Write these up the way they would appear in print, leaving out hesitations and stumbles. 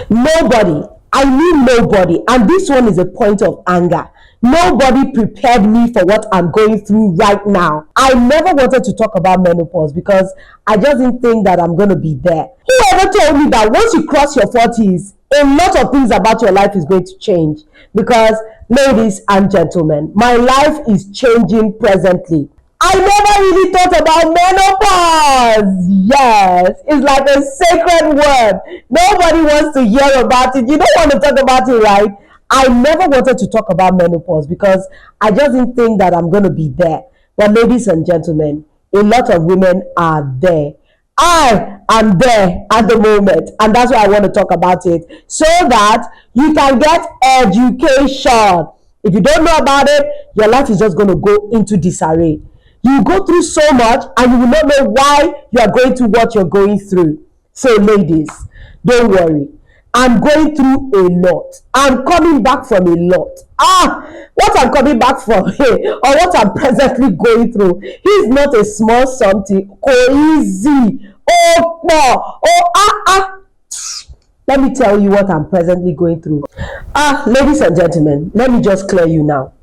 Nobody, I mean nobody, and this one is a point of anger. Nobody prepared me for what I'm going through right now. I never wanted to talk about menopause because I just didn't think that I'm going to be there. Whoever told me that once you cross your 40s, a lot of things about your life is going to change? Because, ladies and gentlemen, my life is changing presently. I never really thought about menopause. Yes, it's like a sacred word. Nobody wants to hear about it. You don't want to talk about it, right? I never wanted to talk about menopause because I just didn't think that I'm going to be there. But ladies and gentlemen, a lot of women are there. I am there at the moment, and that's why I want to talk about it so that you can get education. If you don't know about it, your life is just going to go into disarray. You go through so much and you will not know why you are going through what you're going through. So ladies, don't worry. I'm going through a lot. I'm coming back from a lot. What I'm coming back from or what I'm presently going through is not a small something. Oh, easy. Oh, no. Let me tell you what I'm presently going through. Ladies and gentlemen, let me just clear you now.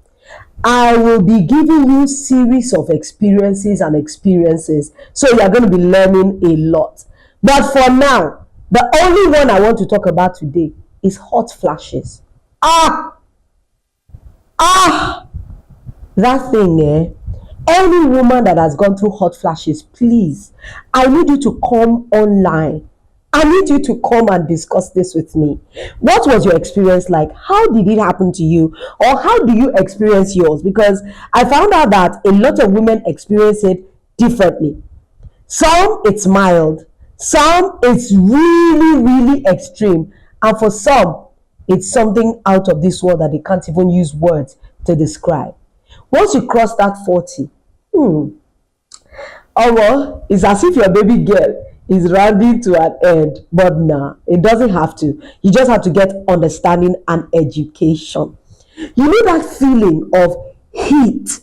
I will be giving you series of experiences, so you are going to be learning a lot. But for now, the only one I want to talk about today is hot flashes. That thing, any woman that has gone through hot flashes, please, I need you to come online. I need you to come and discuss this with me. What was your experience like? How did it happen to you? Or how do you experience yours? Because I found out that a lot of women experience it differently. Some, it's mild. Some, it's really, really extreme. And for some, it's something out of this world that they can't even use words to describe. Once you cross that 40, it's as if your baby girl is rounding to an end. But nah, it doesn't have to. You just have to get understanding and education. You know that feeling of heat,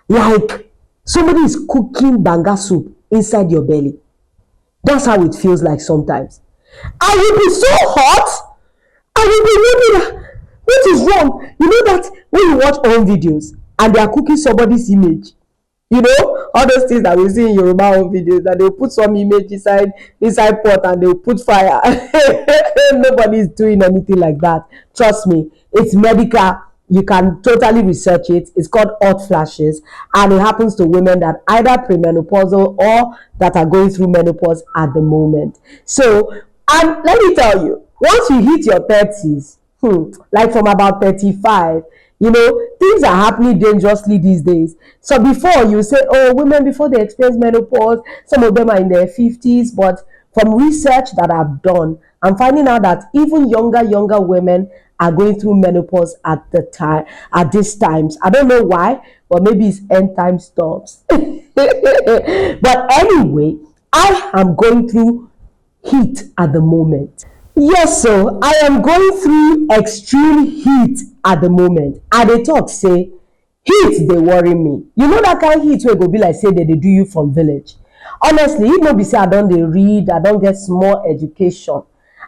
like somebody is cooking banga soup inside your belly. That's how it feels like sometimes. And you'll be so hot, and you'll be wondering, what is wrong? You know that when you watch home videos and they are cooking somebody's image, you know, all those things that we see in Yoruba home videos, that they'll put some image inside pot and they'll put fire. Nobody is doing anything like that. Trust me, it's medical. You can totally research it. It's called hot flashes, and it happens to women that either premenopausal or that are going through menopause at the moment. So, and let me tell you, once you hit your 30s, like from about 35, you know, things are happening dangerously these days. So before, you say, oh, women before they experience menopause, some of them are in their 50s, but from research that I've done, I'm finding out that even younger women are going through menopause at these times. I don't know why, but maybe it's end time storms. But anyway, I am going through heat at the moment. Yes, so I am going through extreme heat at the moment. And they talk, say, heat, they worry me. You know that kind of heat where it go be like, say, they do you from village. Honestly, if no be say I don't dey read, I don't get small education.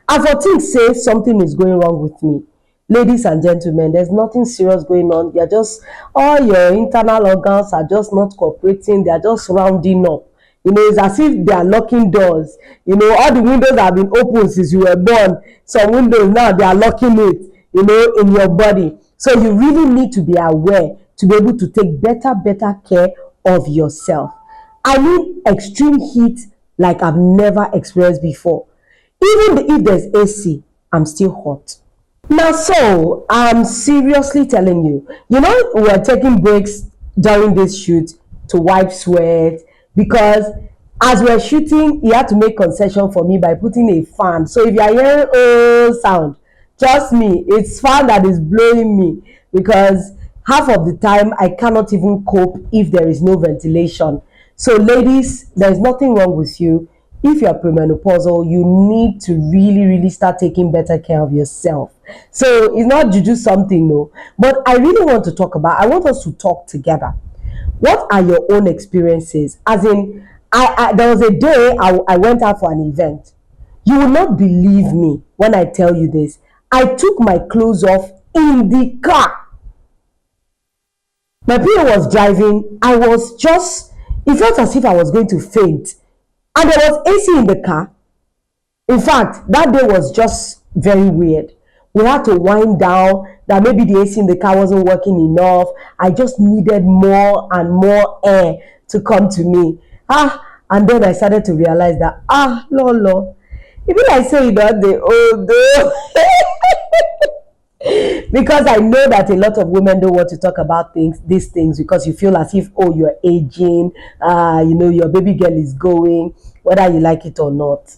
And for things say something is going wrong with me. Ladies and gentlemen, there's nothing serious going on. You're just, all your internal organs are just not cooperating. They're just rounding up. You know, it's as if they are locking doors. You know, all the windows have been open since you were born. Some windows now, they are locking it, you know, in your body. So you really need to be aware to be able to take better care of yourself. I need extreme heat like I've never experienced before. Even if there's AC, I'm still hot. Now, so I'm seriously telling you, you know, we're taking breaks during this shoot to wipe sweat, because as we're shooting, he had to make concession for me by putting a fan. So if you are hearing sound, trust me, it's fan that is blowing me, because half of the time I cannot even cope if there is no ventilation. So ladies, there's nothing wrong with you. If you're premenopausal, you need to really start taking better care of yourself. So it's not juju something, no. But I really want to talk about, I want us to talk together. What are your own experiences? As in, there was a day I went out for an event. You will not believe me when I tell you this. I took my clothes off in the car. My PA was driving. I was just, it felt as if I was going to faint. And there was AC in the car. In fact, that day was just very weird. We had to wind down that maybe the AC in the car wasn't working enough. I just needed more and more air to come to me. And then I started to realize that, lolo, even I say that the old because I know that a lot of women don't want to talk about these things, because you feel as if, oh, you're aging, your baby girl is going, whether you like it or not,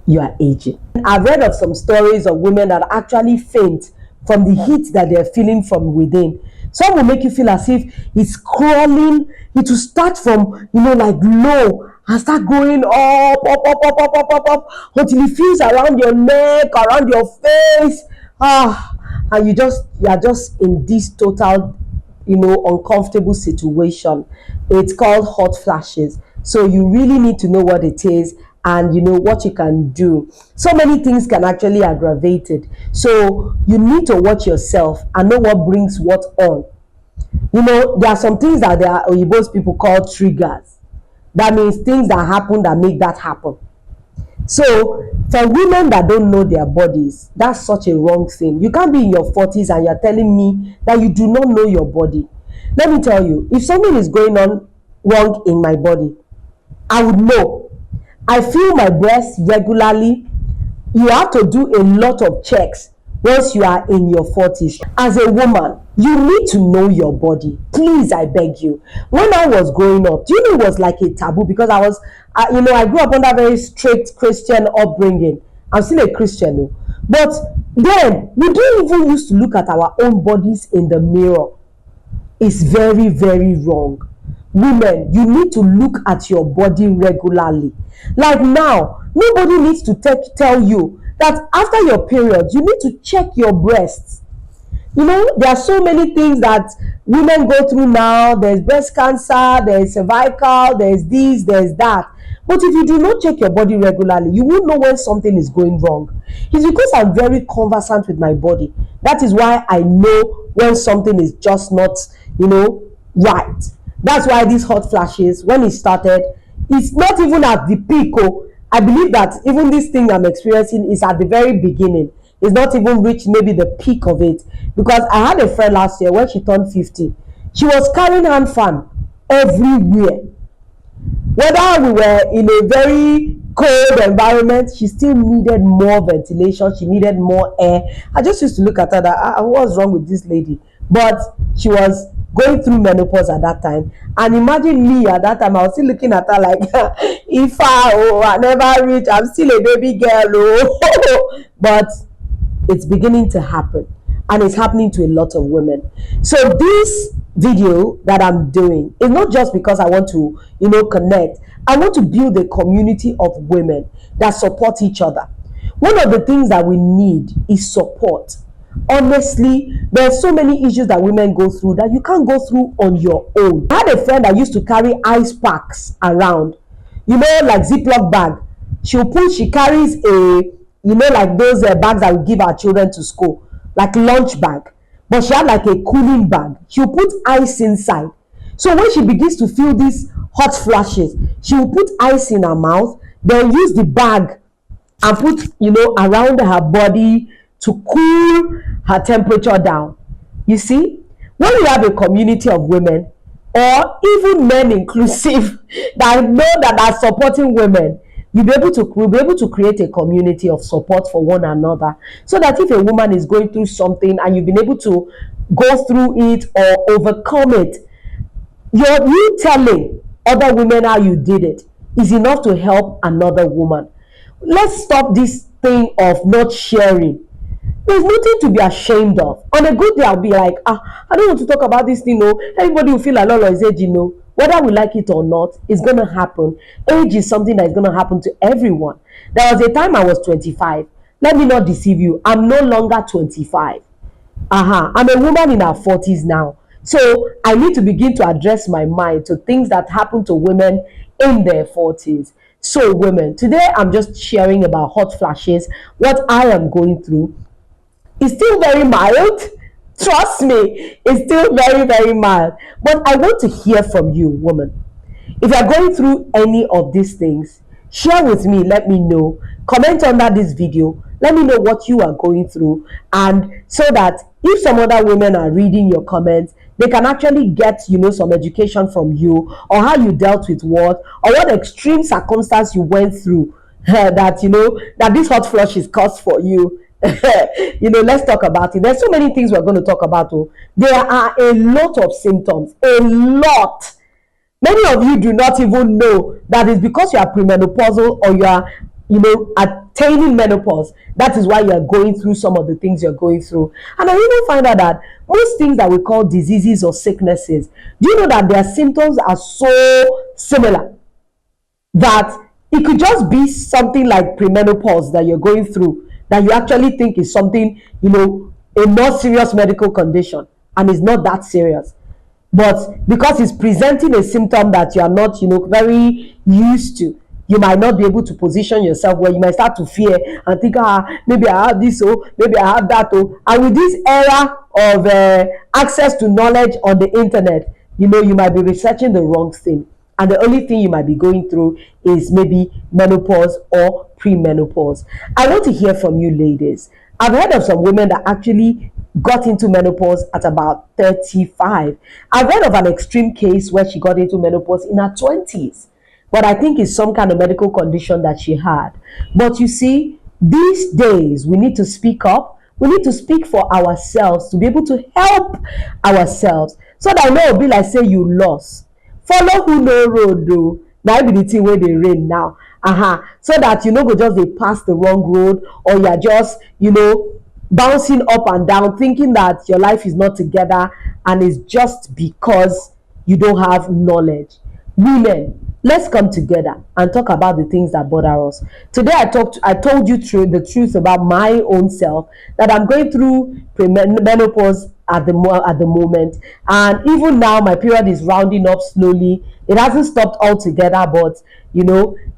you are aging. I've read of some stories of women that actually faint from the heat that they're feeling from within. Some will make you feel as if it's crawling. It will start from, like low and start going up, until it feels around your neck, around your face. And you are just in this total, uncomfortable situation. It's called hot flashes. So you really need to know what it is, and what you can do. So many things can actually aggravate it. So you need to watch yourself and know what brings what on. There are some things that Oyinbo's people call triggers. That means things that happen that make that happen. So for women that don't know their bodies, that's such a wrong thing. You can't be in your 40s and you're telling me that you do not know your body. Let me tell you, if something is going on wrong in my body, I would know. I feel my breast regularly. You have to do a lot of checks once you are in your 40s. As a woman, you need to know your body. Please, I beg you. When I was growing up, do you know it was like a taboo? Because I grew up under very strict Christian upbringing. I'm still a Christian, though. But then, we don't even used to look at our own bodies in the mirror. It's very, very wrong. Women, you need to look at your body regularly. Like now, nobody needs to tell you that after your period, you need to check your breasts. There are so many things that women go through now. There's breast cancer, there's cervical, there's this, there's that. But if you do not check your body regularly, you won't know when something is going wrong. It's because I'm very conversant with my body. That is why I know when something is just not, right. That's why these hot flashes, when it started, it's not even at the peak. I believe that even this thing I'm experiencing is at the very beginning. It's not even reached maybe the peak of it. Because I had a friend last year when she turned 50. She was carrying hand fan everywhere. Whether we were in a very cold environment, she still needed more ventilation. She needed more air. I just used to look at her that, what's wrong with this lady? But she was going through menopause at that time. And imagine me at that time, I was still looking at her like, if I never reach, I'm still a baby girl. But it's beginning to happen. And it's happening to a lot of women. So this video that I'm doing is not just because I want to, connect. I want to build a community of women that support each other. One of the things that we need is support. Honestly, there are so many issues that women go through that you can't go through on your own. I had a friend that used to carry ice packs around, like Ziploc bag. She carries a, like those bags that we give our children to school, like lunch bag. But she had like a cooling bag. She'll put ice inside. So when she begins to feel these hot flashes, she will put ice in her mouth, then use the bag and put, around her body to cool her temperature down. You see, when you have a community of women, or even men inclusive, that know that are supporting women, we'll be able to create a community of support for one another, so that if a woman is going through something and you've been able to go through it or overcome it, you telling other women how you did it is enough to help another woman. Let's stop this thing of not sharing. There's nothing to be ashamed of. On a good day, I'll be like, I don't want to talk about this thing. No, everybody will feel like Lolo is aging. Whether we like it or not, it's going to happen. Age is something that is going to happen to everyone. There was a time I was 25. Let me not deceive you. I'm no longer 25. I'm a woman in her 40s now. So I need to begin to address my mind to things that happen to women in their 40s. So, women, today I'm just sharing about hot flashes, what I am going through. It's still very mild. Trust me, it's still very, very mild. But I want to hear from you, woman. If you're going through any of these things, share with me, let me know. Comment under this video, let me know what you are going through, and so that if some other women are reading your comments, they can actually get, some education from you, or how you dealt with what extreme circumstance you went through, that that this hot flush is caused for you. Let's talk about it. There's so many things we're going to talk about. Oh, there are a lot of symptoms, a lot. Many of you do not even know that it's because you are premenopausal, or you are, attaining menopause. That is why you are going through some of the things you're going through. And I even find out that most things that we call diseases or sicknesses, do you know that their symptoms are so similar that it could just be something like premenopause that you're going through, that you actually think is something, a more serious medical condition, and it's not that serious. But because it's presenting a symptom that you are not, very used to, you might not be able to position yourself well. You might start to fear and think, maybe I have this, oh, maybe I have that, oh. And with this era of access to knowledge on the internet, you might be researching the wrong thing. And the only thing you might be going through is maybe menopause or premenopause. I want to hear from you, ladies. I've heard of some women that actually got into menopause at about 35. I've heard of an extreme case where she got into menopause in her 20s. But I think it's some kind of medical condition that she had. But you see, these days we need to speak up. We need to speak for ourselves, to be able to help ourselves, so that no be like say you lost. Follow who no road though. Now be the thing where they rain now. So that you no go just dey pass the wrong road, or you're just, bouncing up and down, thinking that your life is not together, and it's just because you don't have knowledge. Women, let's come together and talk about the things that bother us. Today I told you the truth about my own self, that I'm going through menopause at the moment, and even now my period is rounding up slowly. It hasn't stopped altogether, but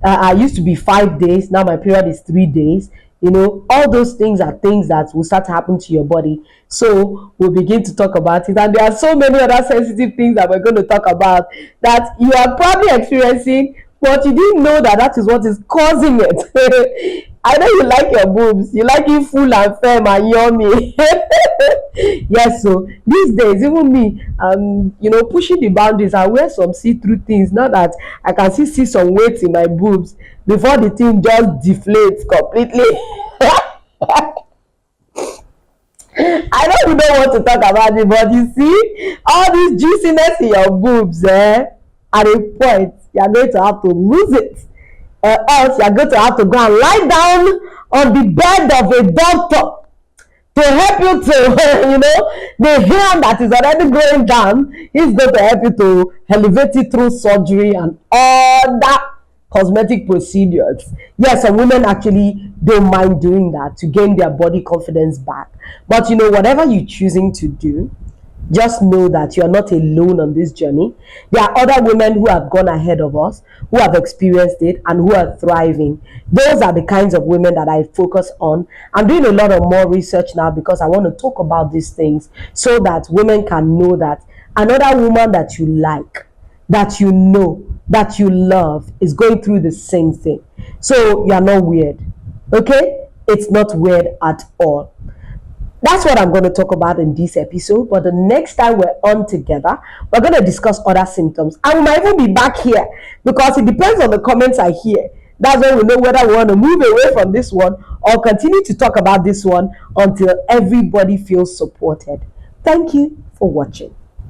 I used to be 5 days, now my period is 3 days. All those things are things that will start to happen to your body. So we'll begin to talk about it. And there are so many other sensitive things that we're going to talk about that you are probably experiencing, but you didn't know that that is what is causing it. I know you like your boobs. You like it full and firm and yummy. Yes, so these days, even me, pushing the boundaries. I wear some see-through things now that I can see some weight in my boobs before the thing just deflates completely. I don't even know what to talk about it, but you see, all this juiciness in your boobs, at a point, you're going to have to lose it. Else, you're going to have to go and lie down on the bed of a doctor to help you to, the hair that is already going down, he's going to help you to elevate it through surgery and all that cosmetic procedures. Yes, some women actually don't mind doing that to gain their body confidence back. But whatever you're choosing to do, just know that you're not alone on this journey. There are other women who have gone ahead of us, who have experienced it, and who are thriving. Those are the kinds of women that I focus on. I'm doing a lot of more research now because I want to talk about these things, so that women can know that another woman that you like, that you know, that you love, is going through the same thing. So you're not weird. Okay? It's not weird at all. That's what I'm going to talk about in this episode. But the next time we're on together, we're going to discuss other symptoms. And we might even be back here, because it depends on the comments I hear. That's when we know whether we want to move away from this one or continue to talk about this one until everybody feels supported. Thank you for watching.